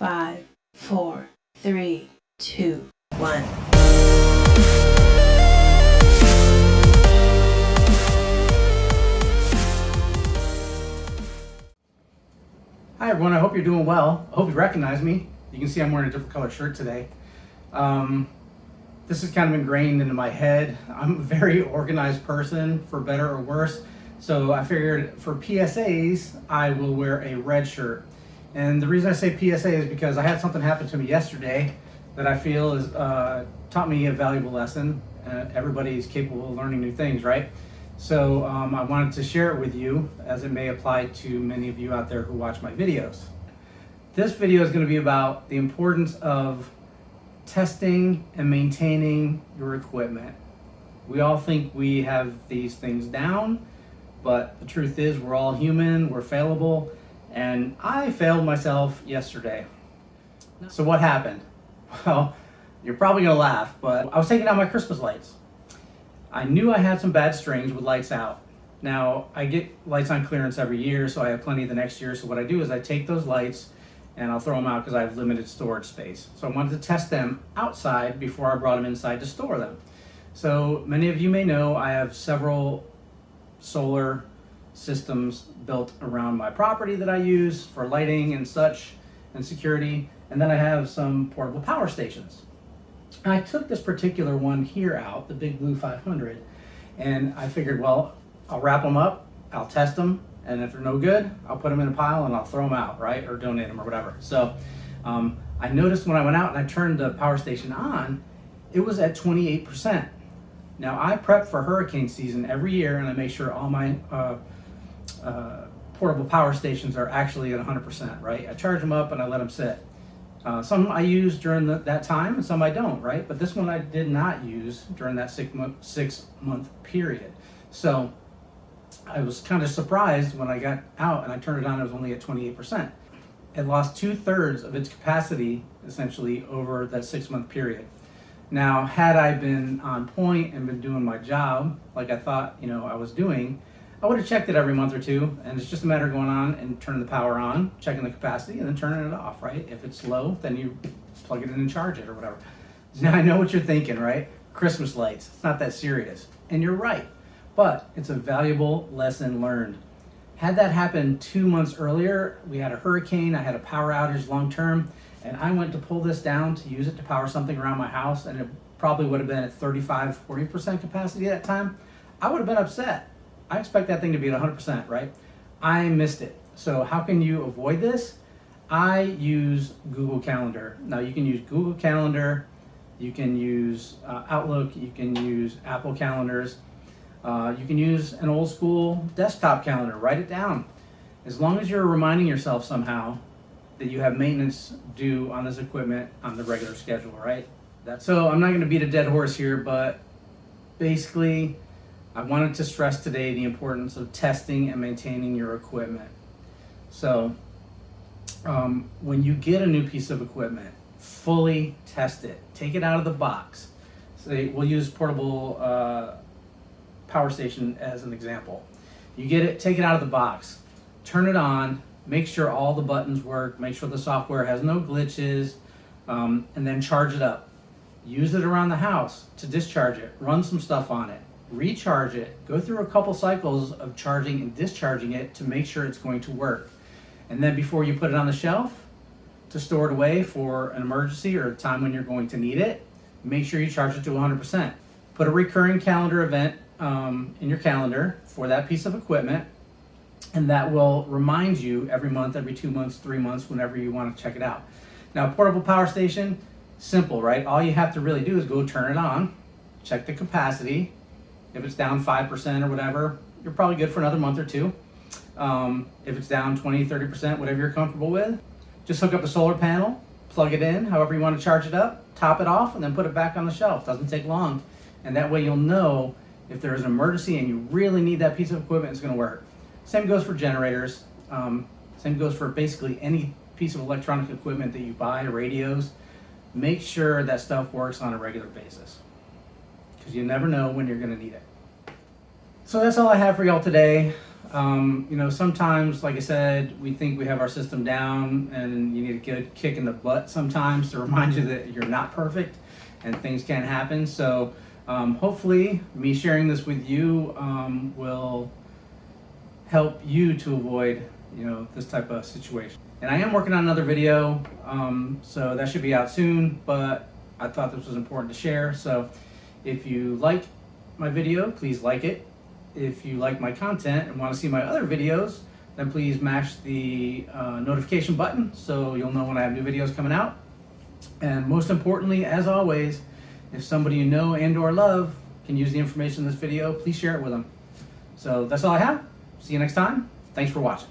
5, 4, 3, 2, 1. Hi everyone, I hope you're doing well. I hope you recognize me. You can see I'm wearing a different color shirt today. This is kind of ingrained into my head. I'm a very organized person, for better or worse. So I figured for PSAs, I will wear a red shirt. And the reason I say PSA is because I had something happen to me yesterday that I feel has taught me a valuable lesson. Everybody is capable of learning new things, right? So I wanted to share it with you as it may apply to many of you out there who watch my videos. This video is going to be about the importance of testing and maintaining your equipment. We all think we have these things down, but the truth is we're all human, we're fallible, and I failed myself yesterday. So what happened? Well, you're probably going to laugh, but I was taking out my Christmas lights. I knew I had some bad strings with lights out. Now, I get lights on clearance every year, so I have plenty the next year. So what I do is I take those lights and I'll throw them out because I have limited storage space. So I wanted to test them outside before I brought them inside to store them. So many of you may know I have several solar systems built around my property that I use for lighting and such and security. And then I have some portable power stations. I took this particular one here out, the Big Blue 500, and I figured, well, I'll wrap them up, I'll test them, and if they're no good, I'll put them in a pile and I'll throw them out, right? Or donate them or whatever. So I noticed when I went out and I turned the power station on, it was at 28%. Now I prep for hurricane season every year and I make sure all my portable power stations are actually at 100%, right? I charge them up and I let them sit. Some I use during that time and some I don't, right? But this one I did not use during that 6 month period. So I was kind of surprised when I got out and I turned it on, it was only at 28%. It lost 2/3 of its capacity essentially over that 6 month period. Now, had I been on point and been doing my job like I thought, I was doing, I would have checked it every month or two, and it's just a matter of going on and turning the power on, checking the capacity, and then turning it off, right? If it's low, then you plug it in and charge it or whatever. Now I know what you're thinking, right? Christmas lights, it's not that serious. And you're right, but it's a valuable lesson learned. Had that happened 2 months earlier, we had a hurricane, I had a power outage long term, and I went to pull this down to use it to power something around my house, and it probably would have been at 35-40% capacity at that time, I would have been upset. I expect that thing to be at 100%, right? I missed it. So how can you avoid this? I use Google Calendar. Now you can use Google Calendar, you can use Outlook, you can use Apple Calendars, you can use an old school desktop calendar, write it down. As long as you're reminding yourself somehow that you have maintenance due on this equipment on the regular schedule, right? So I'm not gonna beat a dead horse here, but basically, I wanted to stress today the importance of testing and maintaining your equipment. So when you get a new piece of equipment, fully test it. Take it out of the box. Say, we'll use portable power station as an example. You get it, take it out of the box, turn it on, make sure all the buttons work, make sure the software has no glitches, and then charge it up. Use it around the house to discharge it, run some stuff on it. Recharge it, go through a couple cycles of charging and discharging it to make sure it's going to work. And then before you put it on the shelf to store it away for an emergency or a time when you're going to need it, make sure you charge it to 100%. Put a recurring calendar event in your calendar for that piece of equipment, and that will remind you every month, every 2 months, 3 months, whenever you want to check it out. Now, portable power station, simple, right? All you have to really do is go turn it on, check the capacity. If it's down 5% or whatever, you're probably good for another month or two. If it's down 20, 30%, whatever you're comfortable with, just hook up a solar panel, plug it in, however you want to charge it up, top it off, and then put it back on the shelf. Doesn't take long. And that way you'll know if there's an emergency and you really need that piece of equipment, it's going to work. Same goes for generators. Same goes for basically any piece of electronic equipment that you buy, radios. Make sure that stuff works on a regular basis, because you never know when you're going to need it. So that's all I have for y'all today. You know, sometimes, like I said, we think we have our system down, and you need a good kick in the butt sometimes to remind you that you're not perfect and things can happen. So hopefully me sharing this with you will help you to avoid, you know, this type of situation. And I am working on another video, so that should be out soon, but I thought this was important to share. So if you like my video, please like it. If you like my content and want to see my other videos, then please mash the notification button so you'll know when I have new videos coming out. And most importantly, as always, if somebody you know and or love can use the information in this video, please share it with them. So that's all I have. See you next time. Thanks for watching.